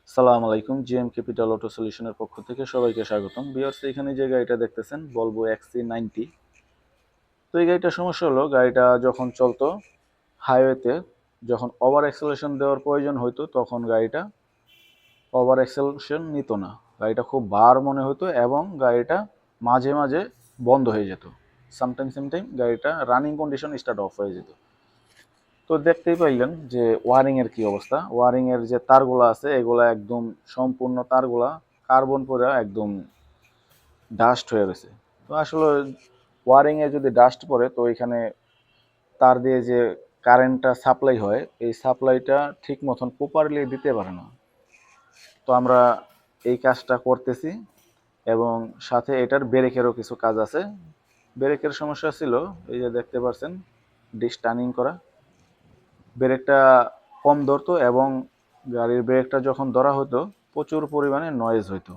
সালাম আলাইকুম। GM capital auto সলিউশনের পক্ষ থেকে সবাইকে স্বাগতম। ভিউয়ার্স, এখানে যে গাড়িটা দেখতেছেন ভলভো XC90। তো এই গাড়িটার সমস্যা হলো, গাড়িটা যখন চলতো হাইওয়েতে, যখন ওভার অ্যাক্সেলারেশন দেওয়ার প্রয়োজন হতো তখন গাড়িটা ওভার অ্যাক্সেলারেশন নিত না। গাড়িটা খুব ভার মনে হতো এবং গাড়িটা মাঝে মাঝে বন্ধ হয়ে যেত। সামটাইম গাড়িটা রানিং কন্ডিশন স্টার্ট অফ হয়ে যেত। তো দেখতেই পাইলেন যে ওয়ারিংয়ের কি অবস্থা। ওয়ারিংয়ের যে তারগুলো আছে এগুলা একদম সম্পূর্ণ তারগুলা কার্বন পরে একদম ডাস্ট হয়ে রয়েছে। তো আসলে ওয়ারিংয়ে যদি ডাস্ট পড়ে তো এখানে তার দিয়ে যে কারেন্টটা সাপ্লাই হয় এই সাপ্লাইটা ঠিক মতন প্রপারলি দিতে পারে না। তো আমরা এই কাজটা করতেছি এবং সাথে এটার ব্রেকেরও কিছু কাজ আছে। ব্রেকের সমস্যা ছিল, এই যে দেখতে পাচ্ছেন ডিশ টার্নিং করা, ব্রেকটা কম ধরতো এবং গাড়ির ব্রেকটা যখন ধরা হতো প্রচুর পরিমাণে নয়েজ হইতো।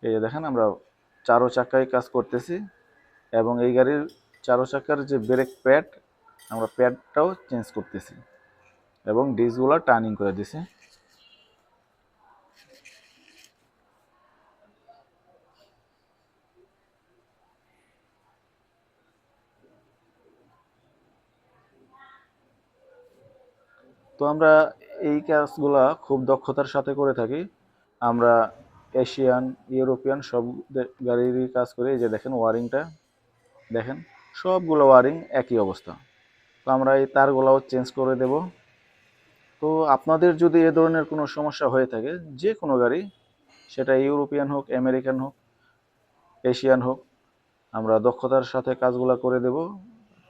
এই যে দেখেন আমরা চারো চাকায় কাজ করতেছি এবং এই গাড়ির চারো চাকার যে ব্রেক প্যাড আমরা প্যাডটাও চেঞ্জ করতেছি এবং ডিসগুলো টার্নিং করে দিছি। তো আমরা এই কাজগুলা খুব দক্ষতার সাথে করে থাকি। আমরা এশিয়ান, ইউরোপিয়ান সব গাড়িরই কাজ করি। এই যে দেখেন ওয়ারিংটা দেখেন, সবগুলো ওয়ারিং একই অবস্থা। তো আমরা এই তারগুলাও চেঞ্জ করে দেব। তো আপনাদের যদি এ ধরনের কোনো সমস্যা হয়ে থাকে, যে কোনো গাড়ি, সেটা ইউরোপিয়ান হোক, আমেরিকান হোক, এশিয়ান হোক, আমরা দক্ষতার সাথে কাজগুলো করে দেব।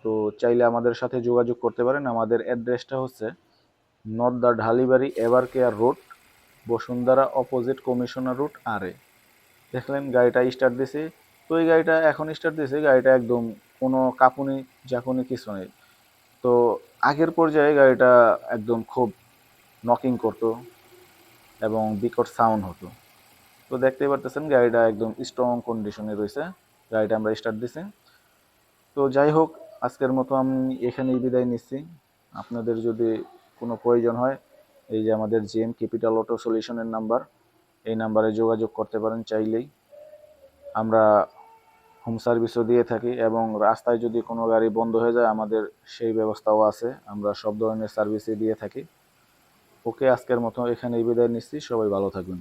তো চাইলে আমাদের সাথে যোগাযোগ করতে পারেন। আমাদের অ্যাড্রেসটা হচ্ছে Nadda Dhalibari ever care road, Bashundhara opposite commissioner road আরে। দেখলেন গাড়িটা স্টার্ট দিছে। তো এই গাড়িটা এখন স্টার্ট দিছে, গাড়িটা একদম কোনো কাঁপুনি ঝাঁকুনি কিছু নেই। তো আগের পর্যায়ে গাড়িটা একদম খুব নকিং করতো এবং বিকট সাউন্ড হতো। তো দেখতেই পারতেছেন গাড়িটা একদম স্ট্রং কন্ডিশনে রয়েছে। গাড়িটা আমরা স্টার্ট দিছি। তো যাই হোক, আজকের মতো আমি এখানেই বিদায় নিচ্ছি। আপনাদের যদি কোনো প্রয়োজন হয়, এই যে আমাদের জিএম ক্যাপিটাল অটো সলিউশনের নাম্বার, এই নাম্বারে যোগাযোগ করতে পারেন চাইলেই। আমরা হোম সার্ভিসও দিয়ে থাকি এবং রাস্তায় যদি কোনো গাড়ি বন্ধ হয়ে যায় আমাদের সেই ব্যবস্থাও আছে। আমরা সব ধরনের সার্ভিসই দিয়ে থাকি। ওকে, আজকের মতো এখানেই বিদায় নিচ্ছি। সবাই ভালো থাকবেন।